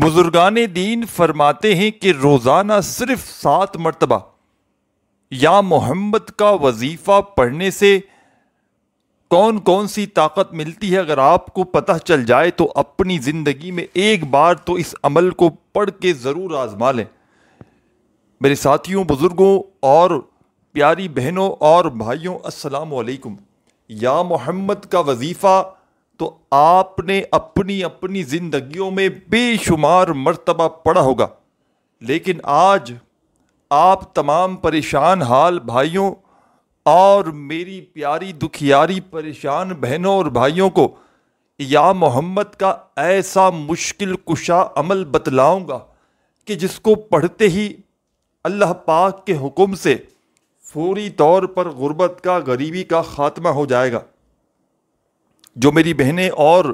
بزرگان دین فرماتے ہیں کہ روزانہ صرف 7 مرتبہ یا محمد کا وظیفہ پڑھنے سے کون کون سی طاقت ملتی ہے. اگر آپ کو پتہ چل جائے تو اپنی زندگی میں ایک بار تو اس عمل کو پڑھ کے ضرور آزما لیں. میرے ساتھیوں، بزرگوں اور پیاری بہنوں اور بھائیوں، السلام علیکم. یا محمد کا وظیفہ تو آپ نے اپنی اپنی زندگیوں میں بے شمار مرتبہ پڑھا ہوگا، لیکن آج آپ تمام پریشان حال بھائیوں اور میری پیاری دکھیاری پریشان بہنوں اور بھائیوں کو یا محمد کا ایسا مشکل کشا عمل بتلاؤں گا کہ جس کو پڑھتے ہی اللہ پاک کے حکم سے فوری طور پر غربت کا، غریبی کا خاتمہ ہو جائے گا. جو میری بہنیں اور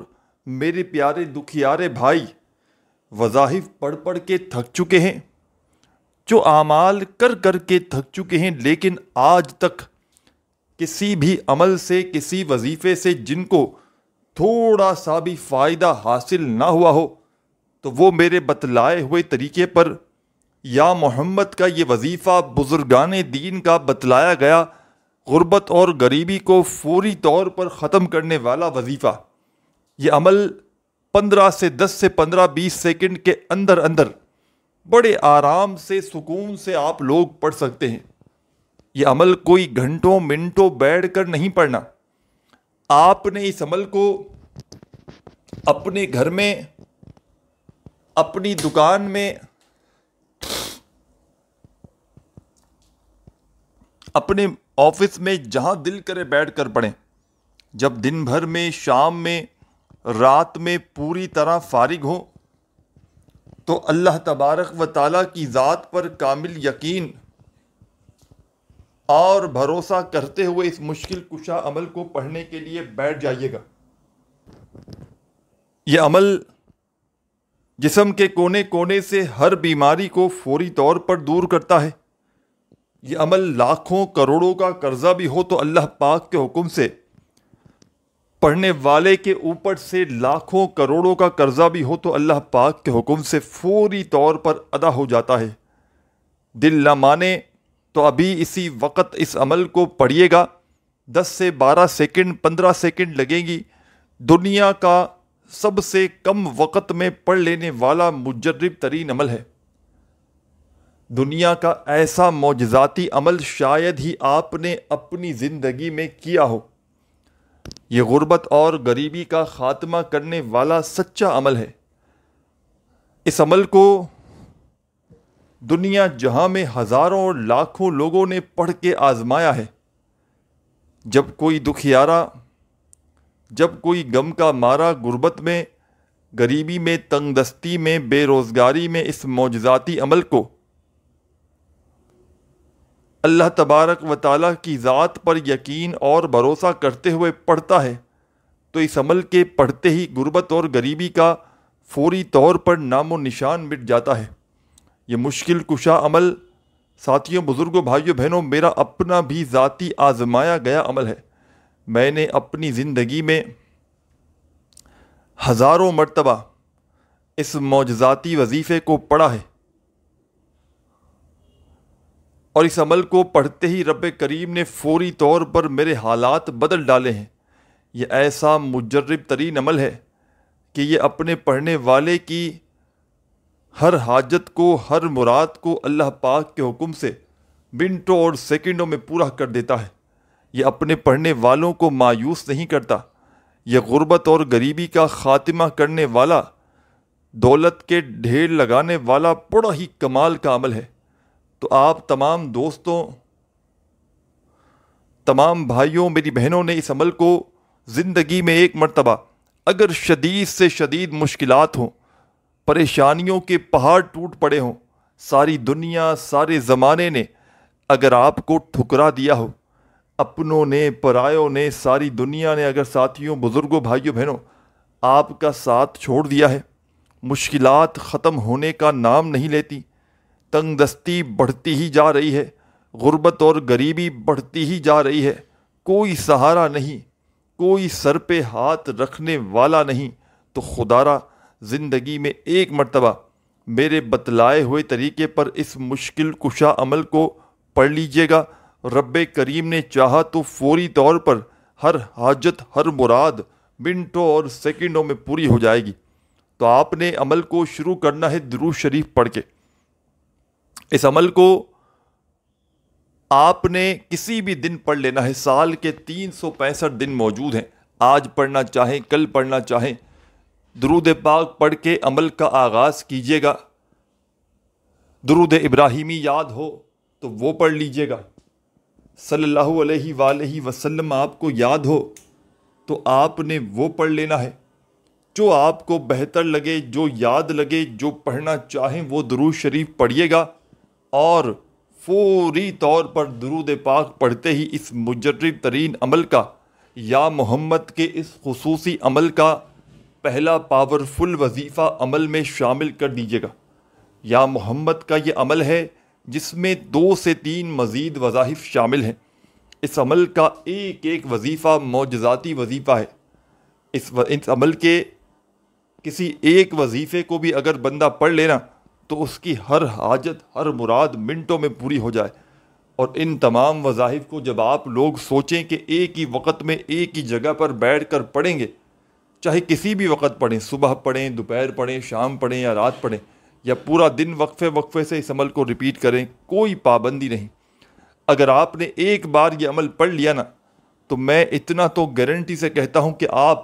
میرے پیارے دکھیارے بھائی وظائف پڑھ پڑھ کے تھک چکے ہیں، جو اعمال کر کر کے تھک چکے ہیں، لیکن آج تک کسی بھی عمل سے، کسی وظیفے سے جن کو تھوڑا سا بھی فائدہ حاصل نہ ہوا ہو، تو وہ میرے بتلائے ہوئے طریقے پر یا محمد کا یہ وظیفہ، بزرگان دین کا بتلایا گیا غربت اور غریبی کو فوری طور پر ختم کرنے والا وظیفہ، یہ عمل 10 سے 15-20 سیکنڈ کے اندر اندر بڑے آرام سے، سکون سے آپ لوگ پڑھ سکتے ہیں. یہ عمل کوئی گھنٹوں منٹوں بیٹھ کر نہیں پڑھنا. آپ نے اس عمل کو اپنے گھر میں، اپنی دکان میں، اپنے آفس میں، جہاں دل کرے بیٹھ کر پڑھیں. جب دن بھر میں، شام میں، رات میں پوری طرح فارغ ہوں تو اللہ تبارک و تعالیٰ کی ذات پر کامل یقین اور بھروسہ کرتے ہوئے اس مشکل کشا عمل کو پڑھنے کے لیے بیٹھ جائیے گا. یہ عمل جسم کے کونے کونے سے ہر بیماری کو فوری طور پر دور کرتا ہے. یہ عمل لاکھوں کروڑوں کا قرضہ بھی ہو تو اللہ پاک کے حکم سے پڑھنے والے کے اوپر سے لاکھوں کروڑوں کا قرضہ بھی ہو تو اللہ پاک کے حکم سے فوری طور پر ادا ہو جاتا ہے. دل نہ مانے تو ابھی اسی وقت اس عمل کو پڑھیے گا. 10 سے 12 سیکنڈ، 15 سیکنڈ لگیں گی. دنیا کا سب سے کم وقت میں پڑھ لینے والا مجرب ترین عمل ہے. دنیا کا ایسا معجزاتی عمل شاید ہی آپ نے اپنی زندگی میں کیا ہو. یہ غربت اور غریبی کا خاتمہ کرنے والا سچا عمل ہے. اس عمل کو دنیا جہاں میں ہزاروں اور لاکھوں لوگوں نے پڑھ کے آزمایا ہے. جب کوئی دکھیارا، جب کوئی غم کا مارا غربت میں، غریبی میں، تنگ دستی میں، بے روزگاری میں اس معجزاتی عمل کو اللہ تبارک و تعالیٰ کی ذات پر یقین اور بھروسہ کرتے ہوئے پڑھتا ہے تو اس عمل کے پڑھتے ہی غربت اور غریبی کا فوری طور پر نام و نشان مٹ جاتا ہے. یہ مشکل کشا عمل ساتھیوں، بزرگوں، بھائیوں، بہنوں، میرا اپنا بھی ذاتی آزمایا گیا عمل ہے. میں نے اپنی زندگی میں ہزاروں مرتبہ اس معجزاتی وظیفے کو پڑھا ہے، اور اس عمل کو پڑھتے ہی رب کریم نے فوری طور پر میرے حالات بدل ڈالے ہیں. یہ ایسا مجرب ترین عمل ہے کہ یہ اپنے پڑھنے والے کی ہر حاجت کو، ہر مراد کو اللہ پاک کے حکم سے منٹوں اور سیکنڈوں میں پورا کر دیتا ہے. یہ اپنے پڑھنے والوں کو مایوس نہیں کرتا. یہ غربت اور غریبی کا خاتمہ کرنے والا، دولت کے ڈھیر لگانے والا بڑا ہی کمال کا عمل ہے. تو آپ تمام دوستوں، تمام بھائیوں، میری بہنوں نے اس عمل کو زندگی میں ایک مرتبہ، اگر شدید سے شدید مشکلات ہوں، پریشانیوں کے پہاڑ ٹوٹ پڑے ہوں، ساری دنیا، سارے زمانے نے اگر آپ کو ٹھکرا دیا ہو، اپنوں نے، پرایوں نے، ساری دنیا نے اگر ساتھیوں، بزرگوں، بھائیوں، بہنوں آپ کا ساتھ چھوڑ دیا ہے، مشکلات ختم ہونے کا نام نہیں لیتی، تنگ دستی بڑھتی ہی جا رہی ہے، غربت اور غریبی بڑھتی ہی جا رہی ہے، کوئی سہارا نہیں، کوئی سر پہ ہاتھ رکھنے والا نہیں، تو خدا را زندگی میں ایک مرتبہ میرے بتلائے ہوئے طریقے پر اس مشکل کشا عمل کو پڑھ لیجئے گا۔ رب کریم نے چاہا تو فوری طور پر ہر حاجت، ہر مراد منٹوں اور سیکنڈوں میں پوری ہو جائے گی۔ تو آپ نے عمل کو شروع کرنا ہے درود شریف پڑھ کے۔ اس عمل کو آپ نے کسی بھی دن پڑھ لینا ہے، سال کے 365 دن موجود ہیں، آج پڑھنا چاہیں، کل پڑھنا چاہیں۔ درود پاک پڑھ کے عمل کا آغاز کیجیے گا۔ درود ابراہیمی یاد ہو تو وہ پڑھ لیجیے گا، صلی اللہ علیہ وآلہ وسلم آپ کو یاد ہو تو آپ نے وہ پڑھ لینا ہے۔ جو آپ کو بہتر لگے، جو یاد لگے، جو پڑھنا چاہیں وہ درود شریف پڑھیے گا، اور فوری طور پر درود پاک پڑھتے ہی اس مجرب ترین عمل کا، یا محمد کے اس خصوصی عمل کا پہلا پاورفل وظیفہ عمل میں شامل کر دیجیے گا۔ یا محمد کا یہ عمل ہے جس میں 2 سے 3 مزید وظائف شامل ہیں۔ اس عمل کا ایک ایک وظیفہ معجزاتی وظیفہ ہے۔ اس عمل کے کسی ایک وظیفے کو بھی اگر بندہ پڑھ لینا تو اس کی ہر حاجت، ہر مراد منٹوں میں پوری ہو جائے۔ اور ان تمام وظائف کو جب آپ لوگ سوچیں کہ ایک ہی وقت میں ایک ہی جگہ پر بیٹھ کر پڑھیں گے، چاہے کسی بھی وقت پڑھیں، صبح پڑھیں، دوپہر پڑھیں، شام پڑھیں یا رات پڑھیں، یا پورا دن وقفے سے اس عمل کو ریپیٹ کریں، کوئی پابندی نہیں۔ اگر آپ نے ایک بار یہ عمل پڑھ لیا نا تو میں اتنا تو گارنٹی سے کہتا ہوں کہ آپ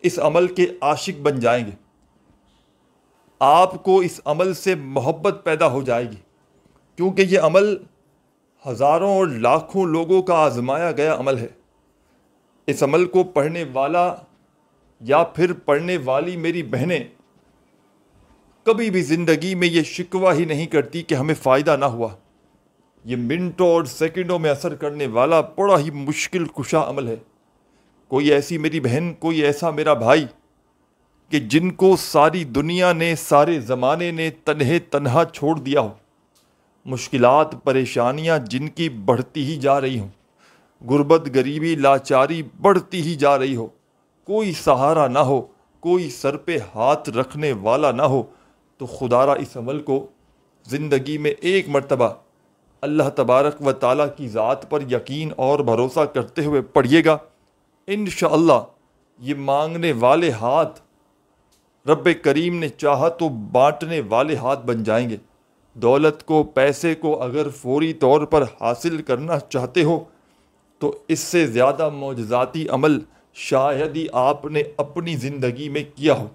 اس عمل کے عاشق بن جائیں گے، آپ کو اس عمل سے محبت پیدا ہو جائے گی، کیونکہ یہ عمل ہزاروں اور لاکھوں لوگوں کا آزمایا گیا عمل ہے۔ اس عمل کو پڑھنے والا یا پھر پڑھنے والی میری بہنیں کبھی بھی زندگی میں یہ شکوہ ہی نہیں کرتی کہ ہمیں فائدہ نہ ہوا۔ یہ منٹوں اور سیکنڈوں میں اثر کرنے والا بڑا ہی مشکل کشا عمل ہے۔ کوئی ایسی میری بہن، کوئی ایسا میرا بھائی کہ جن کو ساری دنیا نے، سارے زمانے نے تنہا چھوڑ دیا ہو، مشکلات، پریشانیاں جن کی بڑھتی ہی جا رہی ہوں، غربت، غریبی، لاچاری بڑھتی ہی جا رہی ہو، کوئی سہارا نہ ہو، کوئی سر پہ ہاتھ رکھنے والا نہ ہو، تو خدا را اس عمل کو زندگی میں ایک مرتبہ اللہ تبارک و تعالیٰ کی ذات پر یقین اور بھروسہ کرتے ہوئے پڑھیے گا۔ انشاءاللہ یہ مانگنے والے ہاتھ رب کریم نے چاہا تو بانٹنے والے ہاتھ بن جائیں گے۔ دولت کو، پیسے کو اگر فوری طور پر حاصل کرنا چاہتے ہو تو اس سے زیادہ معجزاتی عمل شاید ہی آپ نے اپنی زندگی میں کیا ہو۔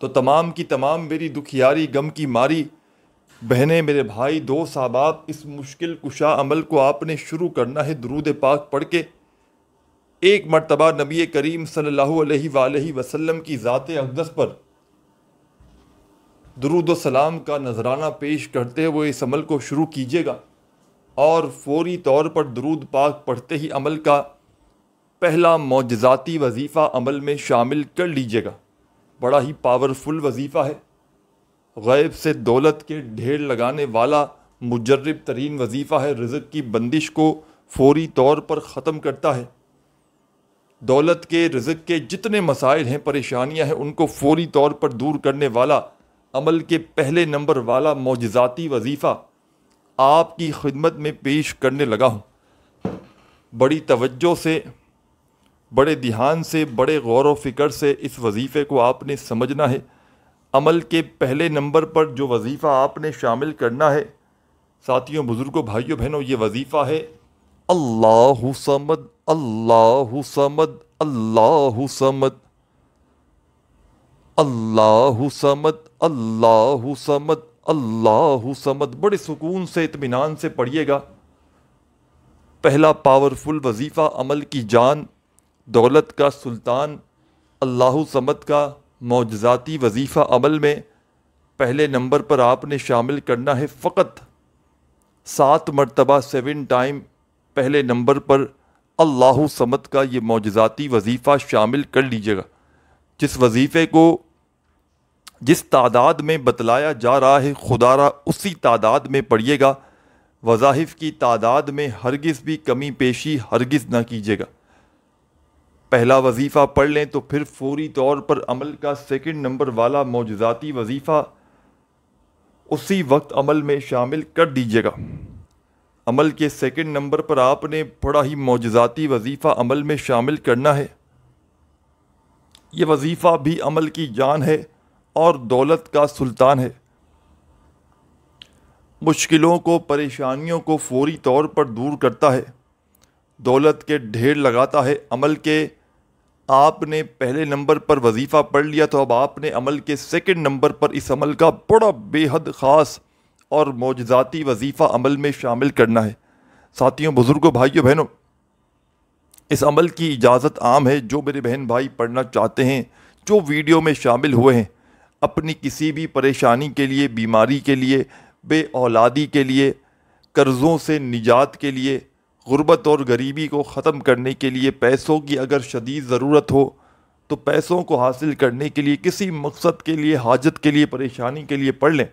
تو تمام کی تمام میری دکھیاری، غم کی ماری بہنیں، میرے بھائی، دوست، احباب، اس مشکل کشا عمل کو آپ نے شروع کرنا ہے درود پاک پڑھ کے۔ ایک مرتبہ نبی کریم صلی اللہ علیہ وآلہ وسلم کی ذات اقدس پر درود و سلام کا نذرانہ پیش کرتے ہوئے اس عمل کو شروع کیجیے گا، اور فوری طور پر درود پاک پڑھتے ہی عمل کا پہلا معجزاتی وظیفہ عمل میں شامل کر لیجیے گا۔ بڑا ہی پاورفل وظیفہ ہے، غیب سے دولت کے ڈھیر لگانے والا مجرب ترین وظیفہ ہے، رزق کی بندش کو فوری طور پر ختم کرتا ہے۔ دولت کے، رزق کے جتنے مسائل ہیں، پریشانیاں ہیں، ان کو فوری طور پر دور کرنے والا عمل کے پہلے نمبر والا معجزاتی وظیفہ آپ کی خدمت میں پیش کرنے لگا ہوں۔ بڑی توجہ سے، بڑے دھیان سے، بڑے غور و فکر سے اس وظیفے کو آپ نے سمجھنا ہے۔ عمل کے پہلے نمبر پر جو وظیفہ آپ نے شامل کرنا ہے، ساتھیوں، بزرگوں، بھائیوں، بہنوں، یہ وظیفہ ہے اللہ صمد، اللہ صمد، اللہ صمد، اللہ صمد، اللہ صمد، اللہ صمد۔ بڑے سکون سے، اطمینان سے پڑھیے گا۔ پہلا پاورفل وظیفہ عمل کی جان، دولت کا سلطان اللہ صمد کا معجزاتی وظیفہ عمل میں پہلے نمبر پر آپ نے شامل کرنا ہے۔ فقط 7 مرتبہ 7 ٹائم پہلے نمبر پر اللہ صمد کا یہ معجزاتی وظیفہ شامل کر لیجیے گا۔ جس وظیفے کو جس تعداد میں بتلایا جا رہا ہے، خدا را اسی تعداد میں پڑھیے گا۔ وظائف کی تعداد میں ہرگز بھی کمی پیشی ہرگز نہ کیجیے گا۔ پہلا وظیفہ پڑھ لیں تو پھر فوری طور پر عمل کا سیکنڈ نمبر والا معجزاتی وظیفہ اسی وقت عمل میں شامل کر دیجیے گا۔ عمل کے سیکنڈ نمبر پر آپ نے بڑا ہی معجزاتی وظیفہ عمل میں شامل کرنا ہے۔ یہ وظیفہ بھی عمل کی جان ہے اور دولت کا سلطان ہے۔ مشکلوں کو، پریشانیوں کو فوری طور پر دور کرتا ہے، دولت کے ڈھیر لگاتا ہے۔ عمل کے آپ نے پہلے نمبر پر وظیفہ پڑھ لیا تو اب آپ نے عمل کے سیکنڈ نمبر پر اس عمل کا بڑا بے حد خاص اور معجزاتی وظیفہ عمل میں شامل کرنا ہے۔ ساتھیوں، بزرگوں، بھائیوں، بہنوں، اس عمل کی اجازت عام ہے۔ جو میرے بہن بھائی پڑھنا چاہتے ہیں، جو ویڈیو میں شامل ہوئے ہیں، اپنی کسی بھی پریشانی کے لیے، بیماری کے لیے، بے اولادی کے لیے، قرضوں سے نجات کے لیے، غربت اور غریبی کو ختم کرنے کے لیے، پیسوں کی اگر شدید ضرورت ہو تو پیسوں کو حاصل کرنے کے لیے، کسی مقصد کے لیے، حاجت کے لیے، پریشانی کے لیے پڑھ لیں۔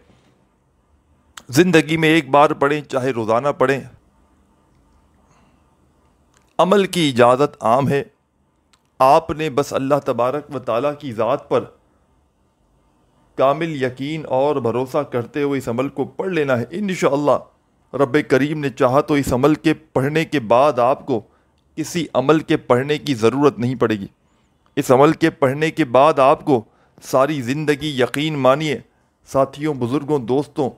زندگی میں ایک بار پڑھیں، چاہے روزانہ پڑھیں۔ عمل کی اجازت عام ہے، آپ نے بس اللہ تبارک و تعالیٰ کی ذات پر کامل یقین اور بھروسہ کرتے ہوئے اس عمل کو پڑھ لینا ہے۔ انشاءاللہ رب کریم نے چاہا تو اس عمل کے پڑھنے کے بعد آپ کو کسی عمل کے پڑھنے کی ضرورت نہیں پڑے گی۔ اس عمل کے پڑھنے کے بعد آپ کو ساری زندگی، یقین مانیے ساتھیوں، بزرگوں، دوستوں،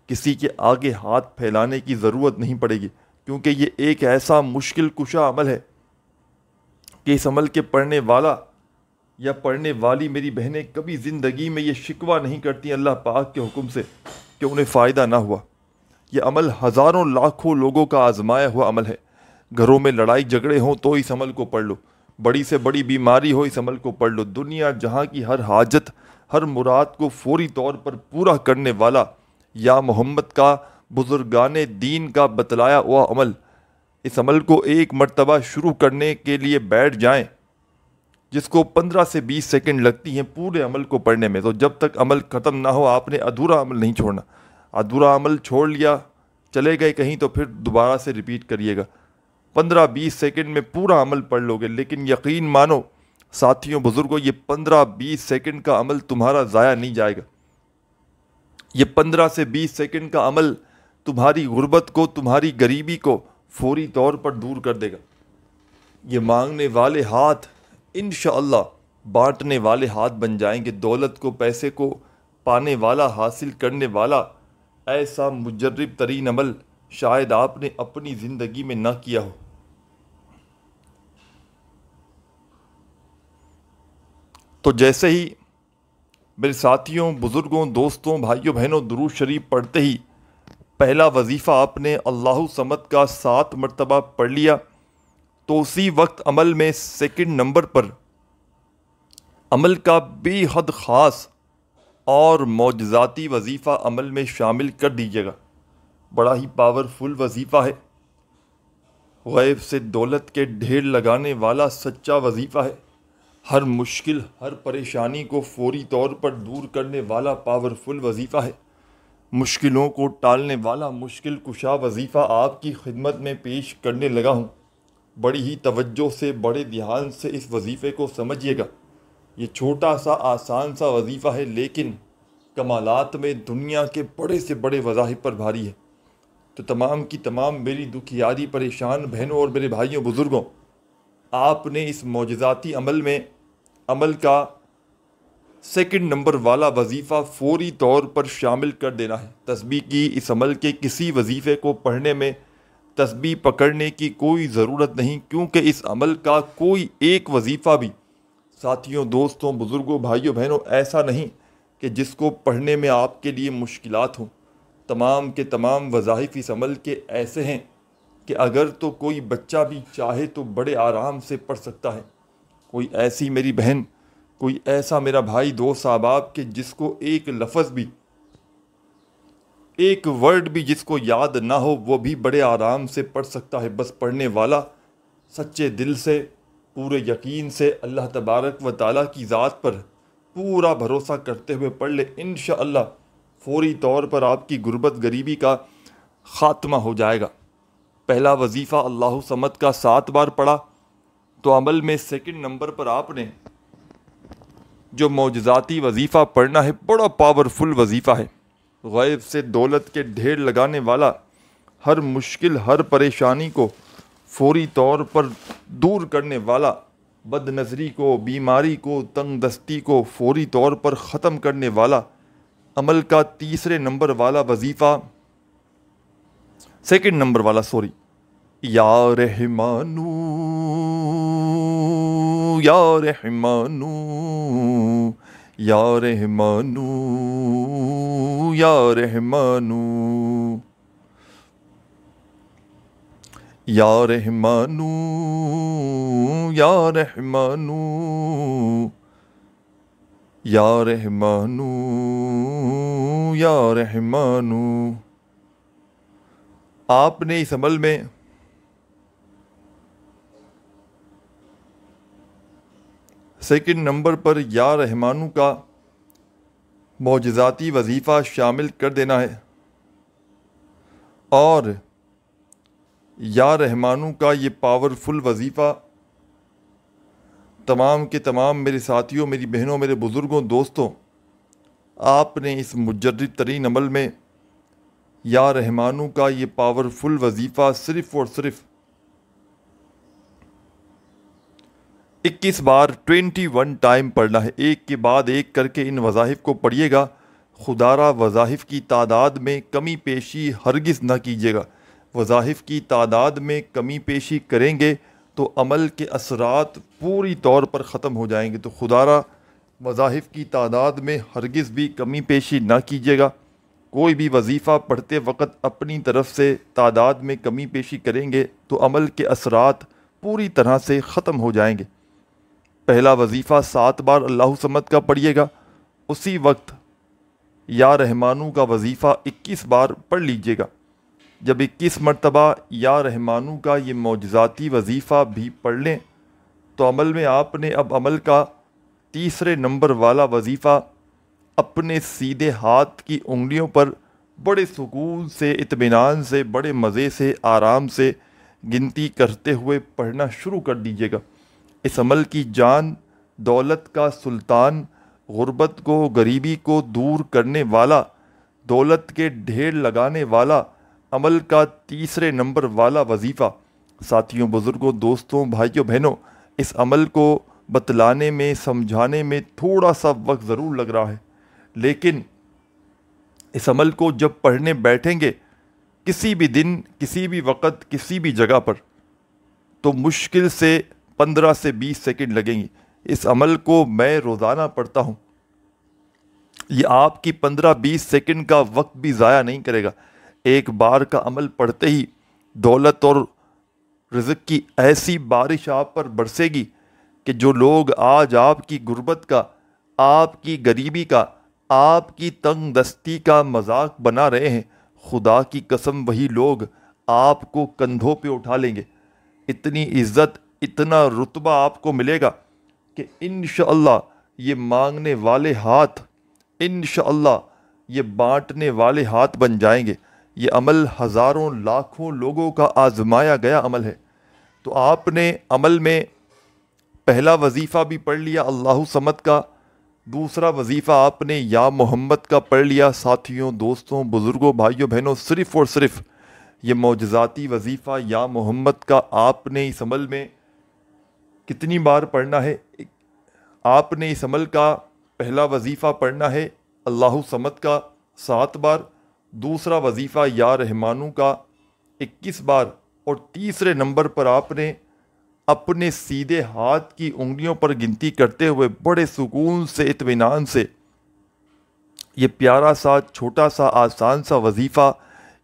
کسی کے آگے ہاتھ پھیلانے کی ضرورت نہیں پڑے گی، کیونکہ یہ ایک ایسا مشکل کشا عمل ہے کہ اس عمل کے پڑھنے والا یا پڑھنے والی میری بہنیں کبھی زندگی میں یہ شکوہ نہیں کرتی اللہ پاک کے حکم سے کہ انہیں فائدہ نہ ہوا۔ یہ عمل ہزاروں لاکھوں لوگوں کا آزمایا ہوا عمل ہے۔ گھروں میں لڑائی جھگڑے ہوں تو اس عمل کو پڑھ لو، بڑی سے بڑی بیماری ہو اس عمل کو پڑھ لو، دنیا جہاں کی ہر حاجت، ہر مراد کو فوری طور پر پورا کرنے والا یا محمد کا، بزرگان دین کا بتلایا ہوا عمل۔ اس عمل کو ایک مرتبہ شروع کرنے کے لیے بیٹھ جائیں، جس کو 15 سے 20 سیکنڈ لگتی ہیں پورے عمل کو پڑھنے میں، تو جب تک عمل ختم نہ ہو آپ نے ادھورا عمل نہیں چھوڑنا۔ ادھورا عمل چھوڑ لیا، چلے گئے کہیں، تو پھر دوبارہ سے ریپیٹ کریے گا۔ 15-20 سیکنڈ میں پورا عمل پڑھ لو گے، لیکن یقین مانو ساتھیوں، بزرگوں، یہ 15-20 سیکنڈ کا عمل تمہارا ضائع نہیں جائے گا۔ یہ 15 سے 20 سیکنڈ کا عمل تمہاری غربت کو، تمہاری غریبی کو فوری طور پر دور کر دے گا۔ یہ مانگنے والے ہاتھ انشاءاللہ بانٹنے والے ہاتھ بن جائیں گے۔ دولت کو، پیسے کو پانے والا، حاصل کرنے والا ایسا مجرب ترین عمل شاید آپ نے اپنی زندگی میں نہ کیا ہو۔ تو جیسے ہی میرے ساتھیوں، بزرگوں، دوستوں، بھائیوں، بہنوں، درود شریف پڑھتے ہی پہلا وظیفہ آپ نے اللہ صمد کا 7 مرتبہ پڑھ لیا تو اسی وقت عمل میں سیکنڈ نمبر پر عمل کا بے حد خاص اور معجزاتی وظیفہ عمل میں شامل کر دیجیے گا۔ بڑا ہی پاورفل وظیفہ ہے، غیب سے دولت کے ڈھیر لگانے والا سچا وظیفہ ہے، ہر مشکل، ہر پریشانی کو فوری طور پر دور کرنے والا پاورفل وظیفہ ہے، مشکلوں کو ٹالنے والا مشکل کشا وظیفہ آپ کی خدمت میں پیش کرنے لگا ہوں۔ بڑی ہی توجہ سے، بڑے دھیان سے اس وظیفے کو سمجھیے گا۔ یہ چھوٹا سا آسان سا وظیفہ ہے، لیکن کمالات میں دنیا کے بڑے سے بڑے وظائف پر بھاری ہے۔ تو تمام کی تمام میری دکھیاری پریشان بہنوں اور میرے بھائیوں، بزرگوں، آپ نے اس معجزاتی عمل میں عمل کا سیکنڈ نمبر والا وظیفہ فوری طور پر شامل کر دینا ہے۔ تسبیح کی اس عمل کے کسی وظیفے کو پڑھنے میں تسبیح پکڑنے کی کوئی ضرورت نہیں، کیونکہ اس عمل کا کوئی ایک وظیفہ بھی ساتھیوں، دوستوں، بزرگوں، بھائیوں، بہنوں ایسا نہیں کہ جس کو پڑھنے میں آپ کے لیے مشکلات ہوں۔ تمام کے تمام وظائف اس عمل کے ایسے ہیں کہ اگر تو کوئی بچہ بھی چاہے تو بڑے آرام سے پڑھ سکتا ہے۔ کوئی ایسی میری بہن، کوئی ایسا میرا بھائی، دوست، احباب کہ جس کو ایک لفظ بھی، ایک ورڈ بھی جس کو یاد نہ ہو، وہ بھی بڑے آرام سے پڑھ سکتا ہے۔ بس پڑھنے والا سچے دل سے، پورے یقین سے اللہ تبارک و تعالیٰ کی ذات پر پورا بھروسہ کرتے ہوئے پڑھ لے، انشاءاللہ فوری طور پر آپ کی غربت، غریبی کا خاتمہ ہو جائے گا۔ پہلا وظیفہ اللہ صمد کا 7 بار پڑھا، تو عمل میں سیکنڈ نمبر پر آپ نے جو معجزاتی وظیفہ پڑھنا ہے، بڑا پاورفل وظیفہ ہے، غیب سے دولت کے ڈھیر لگانے والا، ہر مشکل ہر پریشانی کو فوری طور پر دور کرنے والا، بد نظری کو، بیماری کو، تنگ دستی کو فوری طور پر ختم کرنے والا، عمل کا تیسرے نمبر والا وظیفہ، سیکنڈ نمبر والا سوری، یا رحمانو یا رحمانو یا رحمانو یا رحمانو یا رحمانو یا رحمانو یا رحمانو یا رحمانو۔ آپ نے اس عمل میں سیکنڈ نمبر پر یا رحمانو کا معجزاتی وظیفہ شامل کر دینا ہے، اور یا رحمانو کا یہ پاورفل وظیفہ تمام کے تمام میرے ساتھیوں، میری بہنوں، میرے بزرگوں، دوستوں، آپ نے اس مجرد ترین عمل میں یا رحمانو کا یہ پاورفل وظیفہ صرف اور صرف 21 بار 21 ٹائم پڑھنا ہے، ایک کے بعد ایک کر کے ان وظائف کو پڑھیے گا۔ خدارہ وظائف کی تعداد میں کمی پیشی ہرگز نہ کیجیے گا، وظائف کی تعداد میں کمی پیشی کریں گے تو عمل کے اثرات پوری طور پر ختم ہو جائیں گے۔ تو خدارہ وظائف کی تعداد میں ہرگز بھی کمی پیشی نہ کیجیے گا۔ کوئی بھی وظیفہ پڑھتے وقت اپنی طرف سے تعداد میں کمی پیشی کریں گے تو عمل کے اثرات پوری طرح سے ختم ہو جائیں گے۔ پہلا وظیفہ 7 بار اللہ صمد کا پڑھیے گا، اسی وقت یا رحمانو کا وظیفہ 21 بار پڑھ لیجیے گا۔ جب 21 مرتبہ یا رحمانو کا یہ معجزاتی وظیفہ بھی پڑھ لیں تو عمل میں آپ نے اب عمل کا تیسرے نمبر والا وظیفہ اپنے سیدھے ہاتھ کی انگلیوں پر بڑے سکون سے، اطمینان سے، بڑے مزے سے، آرام سے گنتی کرتے ہوئے پڑھنا شروع کر دیجیے گا۔ اس عمل کی جان، دولت کا سلطان، غربت کو، غریبی کو دور کرنے والا، دولت کے ڈھیر لگانے والا، عمل کا تیسرے نمبر والا وظیفہ۔ ساتھیوں، بزرگوں، دوستوں، بھائیوں، بہنوں، اس عمل کو بتلانے میں، سمجھانے میں تھوڑا سا وقت ضرور لگ رہا ہے، لیکن اس عمل کو جب پڑھنے بیٹھیں گے کسی بھی دن، کسی بھی وقت، کسی بھی جگہ پر، تو مشکل سے 15 سے 20 سیکنڈ لگیں گی۔ اس عمل کو میں روزانہ پڑھتا ہوں، یہ آپ کی 15-20 سیکنڈ کا وقت بھی ضائع نہیں کرے گا۔ ایک بار کا عمل پڑھتے ہی دولت اور رزق کی ایسی بارش آپ پر برسے گی کہ جو لوگ آج آپ کی غربت کا، آپ کی غریبی کا، آپ کی تنگ دستی کا مذاق بنا رہے ہیں، خدا کی قسم وہی لوگ آپ کو کندھوں پہ اٹھا لیں گے۔ اتنی عزت، اتنا رتبہ آپ کو ملے گا کہ انشاءاللہ یہ مانگنے والے ہاتھ، انشاءاللہ یہ بانٹنے والے ہاتھ بن جائیں گے۔ یہ عمل ہزاروں لاکھوں لوگوں کا آزمایا گیا عمل ہے۔ تو آپ نے عمل میں پہلا وظیفہ بھی پڑھ لیا اللہ صمد کا، دوسرا وظیفہ آپ نے یا محمد کا پڑھ لیا۔ ساتھیوں، دوستوں، بزرگوں، بھائیوں، بہنوں، صرف اور صرف یہ معجزاتی وظیفہ یا محمد کا آپ نے اس عمل میں کتنی بار پڑھنا ہے؟ آپ نے اس عمل کا پہلا وظیفہ پڑھنا ہے اللہ صمد کا 7 بار، دوسرا وظیفہ یا رحمانو کا 21 بار، اور تیسرے نمبر پر آپ نے اپنے سیدھے ہاتھ کی انگلیوں پر گنتی کرتے ہوئے بڑے سکون سے، اطمینان سے یہ پیارا سا، چھوٹا سا، آسان سا وظیفہ،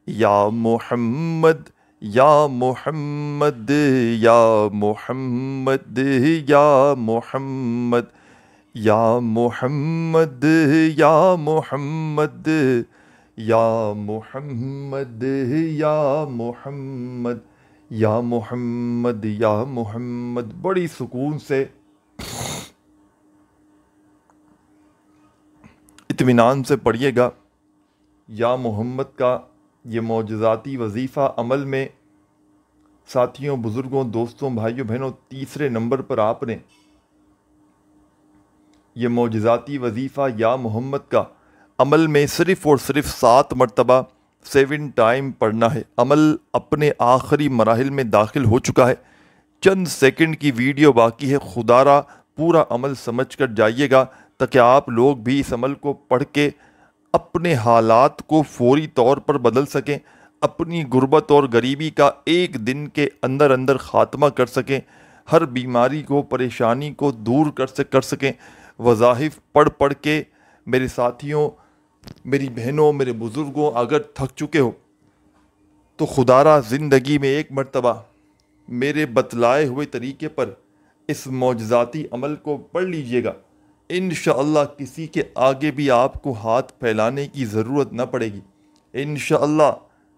یا محمد یا محمد یا محمد یا محمد یا محمد یا محمد یا محمد یا محمد یا محمد یا محمد، بڑی سکون سے، اطمینان سے پڑھیے گا۔ یا محمد کا یہ معجزاتی وظیفہ عمل میں ساتھیوں، بزرگوں، دوستوں، بھائیوں بہنوں، تیسرے نمبر پر آپ نے یہ معجزاتی وظیفہ یا محمد کا عمل میں صرف اور صرف 7 مرتبہ 7 ٹائم پڑھنا ہے۔ عمل اپنے آخری مراحل میں داخل ہو چکا ہے، چند سیکنڈ کی ویڈیو باقی ہے۔ خدا را پورا عمل سمجھ کر جائیے گا تاکہ آپ لوگ بھی اس عمل کو پڑھ کے اپنے حالات کو فوری طور پر بدل سکیں، اپنی غربت اور غریبی کا ایک دن کے اندر اندر خاتمہ کر سکیں، ہر بیماری کو، پریشانی کو دور کر سکیں۔ وظائف پڑھ پڑھ کے میرے ساتھیوں، میری بہنوں، میرے بزرگوں، اگر تھک چکے ہو تو خدا را زندگی میں ایک مرتبہ میرے بتلائے ہوئے طریقے پر اس معجزاتی عمل کو پڑھ لیجئے گا۔ انشاءاللہ کسی کے آگے بھی آپ کو ہاتھ پھیلانے کی ضرورت نہ پڑے گی۔ انشاءاللہ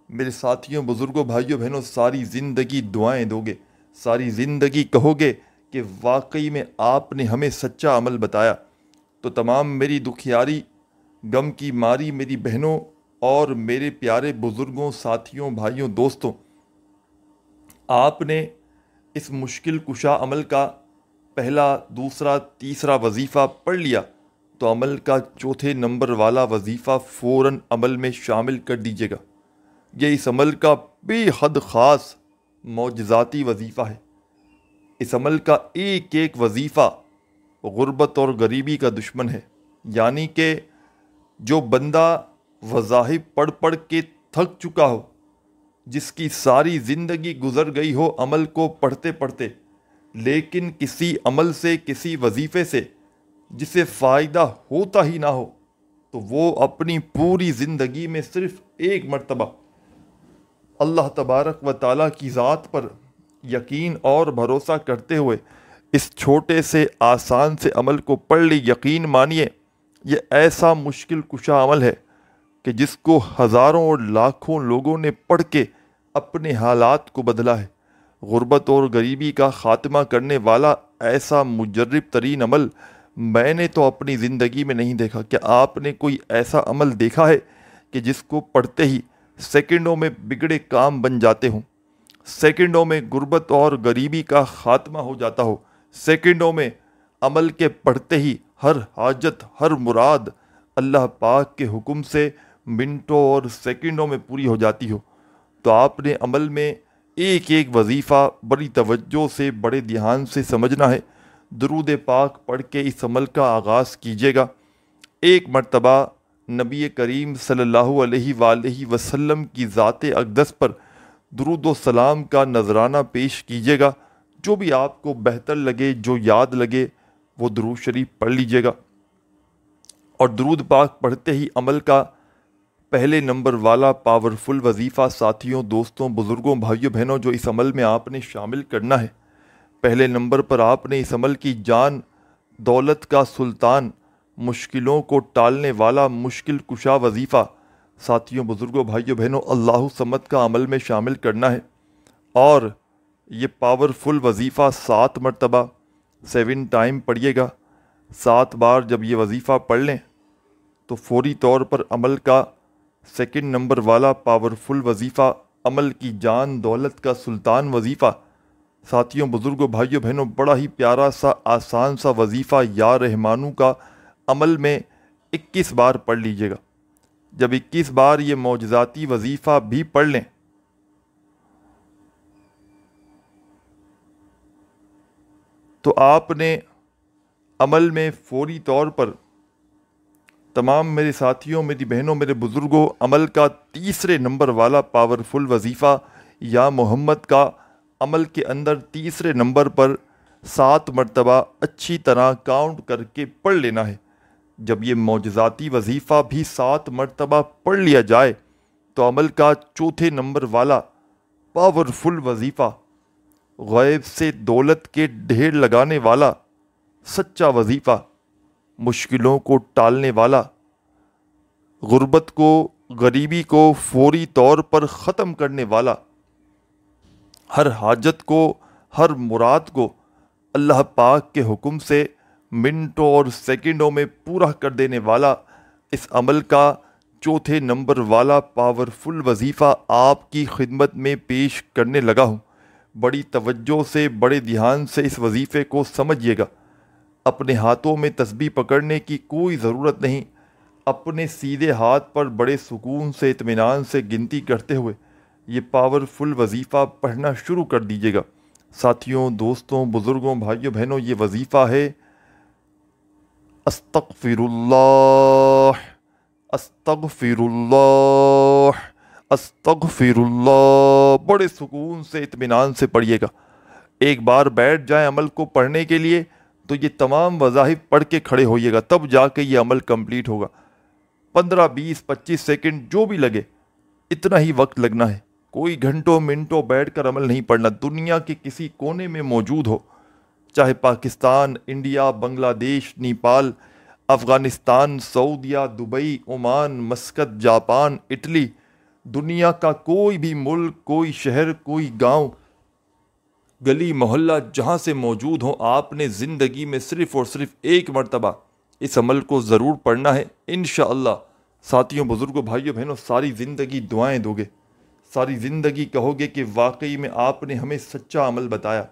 میرے ساتھیوں، بزرگوں، بھائیوں بہنوں، ساری زندگی دعائیں دو گے، ساری زندگی کہو گے کہ واقعی میں آپ نے ہمیں سچا عمل بتایا۔ تو تمام میری دکھیاری، غم کی ماری میری بہنوں اور میرے پیارے بزرگوں، ساتھیوں، بھائیوں، دوستوں، آپ نے اس مشکل کشا عمل کا پہلا، دوسرا، تیسرا وظیفہ پڑھ لیا تو عمل کا چوتھے نمبر والا وظیفہ فوراً عمل میں شامل کر دیجیے گا۔ یہ اس عمل کا بے حد خاص معجزاتی وظیفہ ہے۔ اس عمل کا ایک ایک وظیفہ غربت اور غریبی کا دشمن ہے، یعنی کہ جو بندہ وظائف پڑھ پڑھ کے تھک چکا ہو، جس کی ساری زندگی گزر گئی ہو عمل کو پڑھتے پڑھتے، لیکن کسی عمل سے، کسی وظیفے سے جسے فائدہ ہوتا ہی نہ ہو، تو وہ اپنی پوری زندگی میں صرف ایک مرتبہ اللہ تبارک و تعالیٰ کی ذات پر یقین اور بھروسہ کرتے ہوئے اس چھوٹے سے آسان سے عمل کو پڑھ لی۔ یقین مانیے یہ ایسا مشکل کشا عمل ہے کہ جس کو ہزاروں اور لاکھوں لوگوں نے پڑھ کے اپنے حالات کو بدلا ہے۔ غربت اور غریبی کا خاتمہ کرنے والا ایسا مجرب ترین عمل میں نے تو اپنی زندگی میں نہیں دیکھا۔ کیا آپ نے کوئی ایسا عمل دیکھا ہے کہ جس کو پڑھتے ہی سیکنڈوں میں بگڑے کام بن جاتے ہوں، سیکنڈوں میں غربت اور غریبی کا خاتمہ ہو جاتا ہو، سیکنڈوں میں عمل کے پڑھتے ہی ہر حاجت، ہر مراد اللہ پاک کے حکم سے منٹوں اور سیکنڈوں میں پوری ہو جاتی ہو؟ تو آپ نے عمل میں ایک ایک وظیفہ بڑی توجہ سے، بڑے دھیان سے سمجھنا ہے۔ درود پاک پڑھ کے اس عمل کا آغاز کیجیے گا۔ ایک مرتبہ نبی کریم صلی اللہ علیہ وآلہ وسلم کی ذات اقدس پر درود و سلام کا نذرانہ پیش کیجیے گا۔ جو بھی آپ کو بہتر لگے، جو یاد لگے، وہ درود شریف پڑھ لیجیے گا۔ اور درود پاک پڑھتے ہی عمل کا پہلے نمبر والا پاورفل وظیفہ ساتھیوں، دوستوں، بزرگوں، بھائیوں بہنوں، جو اس عمل میں آپ نے شامل کرنا ہے، پہلے نمبر پر آپ نے اس عمل کی جان، دولت کا سلطان، مشکلوں کو ٹالنے والا مشکل کشا وظیفہ ساتھیوں، بزرگوں، بھائیوں بہنوں، اللہ صمد کا عمل میں شامل کرنا ہے۔ اور یہ پاورفل وظیفہ 7 مرتبہ 7 ٹائم پڑھیے گا۔ 7 بار جب یہ وظیفہ پڑھ لیں تو فوری طور پر عمل کا سیکنڈ نمبر والا پاورفل وظیفہ، عمل کی جان، دولت کا سلطان وظیفہ ساتھیوں، بزرگوں، بھائیوں بہنوں، بڑا ہی پیارا سا، آسان سا وظیفہ یا رحمانو کا عمل میں 21 بار پڑھ لیجیے گا۔ جب 21 بار یہ معجزاتی وظیفہ بھی پڑھ لیں تو آپ نے عمل میں فوری طور پر، تمام میرے ساتھیوں، میری بہنوں، میرے بزرگوں، عمل کا تیسرے نمبر والا پاورفل وظیفہ یا محمد کا عمل کے اندر تیسرے نمبر پر 7 مرتبہ اچھی طرح کاؤنٹ کر کے پڑھ لینا ہے۔ جب یہ معجزاتی وظیفہ بھی 7 مرتبہ پڑھ لیا جائے تو عمل کا چوتھے نمبر والا پاورفل وظیفہ، غیب سے دولت کے ڈھیر لگانے والا سچا وظیفہ، مشکلوں کو ٹالنے والا، غربت کو، غریبی کو فوری طور پر ختم کرنے والا، ہر حاجت کو، ہر مراد کو اللہ پاک کے حکم سے منٹوں اور سیکنڈوں میں پورا کر دینے والا، اس عمل کا چوتھے نمبر والا پاورفل وظیفہ آپ کی خدمت میں پیش کرنے لگا ہوں۔ بڑی توجہ سے بڑے دھیان سے اس وظیفے کو سمجھیے گا۔ اپنے ہاتھوں میں تسبیح پکڑنے کی کوئی ضرورت نہیں، اپنے سیدھے ہاتھ پر بڑے سکون سے اطمینان سے گنتی کرتے ہوئے یہ پاورفل وظیفہ پڑھنا شروع کر دیجیے گا۔ ساتھیوں، دوستوں، بزرگوں، بھائیوں، بہنوں، یہ وظیفہ ہے استغفر اللہ، استغفر اللہ، استغفر اللہ۔ بڑے سکون سے اطمینان سے پڑھیے گا۔ ایک بار بیٹھ جائیں عمل کو پڑھنے کے لیے تو یہ تمام وظائف پڑھ کے کھڑے ہوئیے گا، تب جا کے یہ عمل کمپلیٹ ہوگا۔ 15، 20، 25 سیکنڈ جو بھی لگے اتنا ہی وقت لگنا ہے۔ کوئی گھنٹوں منٹوں بیٹھ کر عمل نہیں پڑھنا۔ دنیا کے کسی کونے میں موجود ہو، چاہے پاکستان، انڈیا، بنگلہ دیش، نیپال، افغانستان، سعودیہ، Dubai, Oman, Muscat, Japan, Italy, دنیا کا کوئی بھی ملک، کوئی شہر، کوئی گاؤں، گلی محلہ جہاں سے موجود ہوں، آپ نے زندگی میں صرف اور صرف ایک مرتبہ اس عمل کو ضرور پڑھنا ہے انشاءاللہ۔ ساتھیوں، بزرگوں، بھائیوں، بہنوں، ساری زندگی دعائیں دو گے، ساری زندگی کہو گے کہ واقعی میں آپ نے ہمیں سچا عمل بتایا،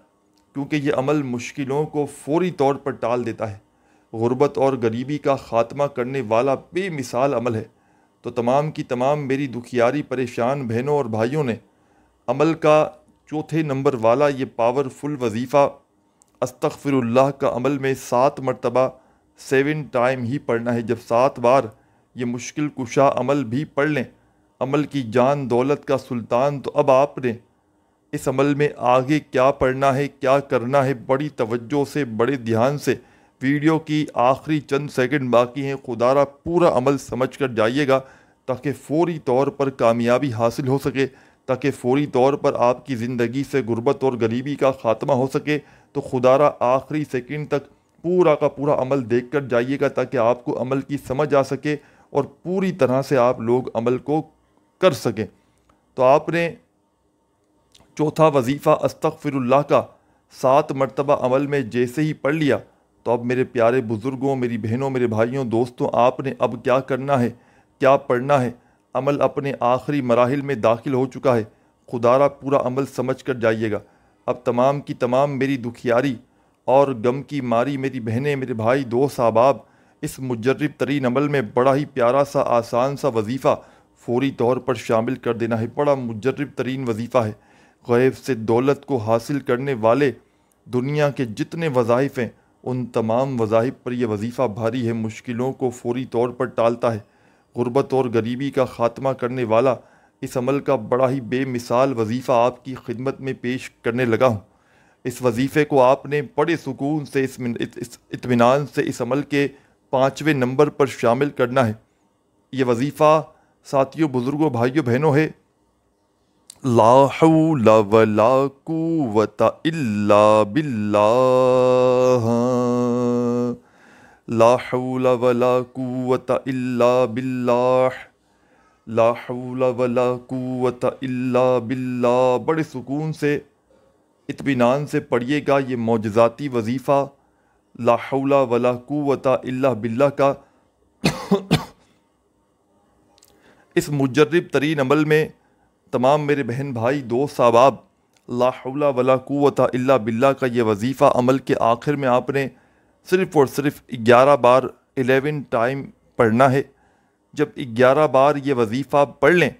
کیونکہ یہ عمل مشکلوں کو فوری طور پر ٹال دیتا ہے، غربت اور غریبی کا خاتمہ کرنے والا بے مثال عمل ہے۔ تو تمام کی تمام میری دکھیاری پریشان بہنوں اور بھائیوں نے عمل کا چوتھے نمبر والا یہ پاورفل وظیفہ استغفر اللہ کا عمل میں 7 مرتبہ 7 ٹائم ہی پڑھنا ہے۔ جب 7 بار یہ مشکل کشا عمل بھی پڑھ لیں، عمل کی جان دولت کا سلطان، تو اب آپ نے اس عمل میں آگے کیا پڑھنا ہے، کیا کرنا ہے، بڑی توجہ سے بڑے دھیان سے ویڈیو کی آخری چند سیکنڈ باقی ہیں، خدا را پورا عمل سمجھ کر جائیے گا تاکہ فوری طور پر کامیابی حاصل ہو سکے، تاکہ فوری طور پر آپ کی زندگی سے غربت اور غریبی کا خاتمہ ہو سکے۔ تو خدا را آخری سیکنڈ تک پورا کا پورا عمل دیکھ کر جائیے گا تاکہ آپ کو عمل کی سمجھ آ سکے اور پوری طرح سے آپ لوگ عمل کو کر سکیں۔ تو آپ نے چوتھا وظیفہ استغفر اللہ کا 7 مرتبہ عمل میں جیسے ہی پڑھ لیا، تو اب میرے پیارے بزرگوں، میری بہنوں، میرے بھائیوں، دوستوں، آپ نے اب کیا کرنا ہے، کیا پڑھنا ہے۔ عمل اپنے آخری مراحل میں داخل ہو چکا ہے، خدا را پورا عمل سمجھ کر جائیے گا۔ اب تمام کی تمام میری دکھیاری اور غم کی ماری میری بہنیں، میرے بھائی، دوست، احباب، اس مجرب ترین عمل میں بڑا ہی پیارا سا آسان سا وظیفہ فوری طور پر شامل کر دینا ہے۔ بڑا مجرب ترین وظیفہ ہے۔ غیب سے دولت کو حاصل کرنے والے دنیا کے جتنے وظائف ہیں ان تمام وظائف پر یہ وظیفہ بھاری ہے، مشکلوں کو فوری طور پر ٹالتا ہے، غربت اور غریبی کا خاتمہ کرنے والا اس عمل کا بڑا ہی بے مثال وظیفہ آپ کی خدمت میں پیش کرنے لگا ہوں۔ اس وظیفے کو آپ نے بڑے سکون سے اس اطمینان سے اس عمل کے 5ویں نمبر پر شامل کرنا ہے۔ یہ وظیفہ ساتھیوں، بزرگوں، بھائیوں، بہنوں ہے لا حول ولا قوت الا باللہ، لا حول ولا قوت الا باللہ، لا حول ولا قوت الا باللہ۔ بڑے سکون سے اطمینان سے پڑھیے گا یہ معجزاتی وظیفہ لا حول ولا قوت الا باللہ کا۔ اس مجرب ترین عمل میں تمام میرے بہن بھائی، دوست، احباب، لا حول ولا قوت الا باللہ کا یہ وظیفہ عمل کے آخر میں آپ نے صرف اور صرف 11 بار 11 ٹائم پڑھنا ہے۔ جب 11 بار یہ وظیفہ پڑھ لیں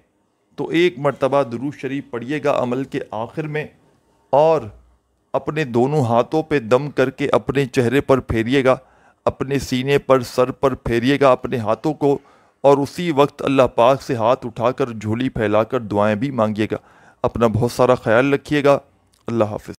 تو ایک مرتبہ درود شریف پڑھیے گا عمل کے آخر میں، اور اپنے دونوں ہاتھوں پہ دم کر کے اپنے چہرے پر پھیریے گا، اپنے سینے پر، سر پر پھیریے گا اپنے ہاتھوں کو، اور اسی وقت اللہ پاک سے ہاتھ اٹھا کر جھولی پھیلا کر دعائیں بھی مانگیے گا۔ اپنا بہت سارا خیال رکھیے گا۔ اللہ حافظ۔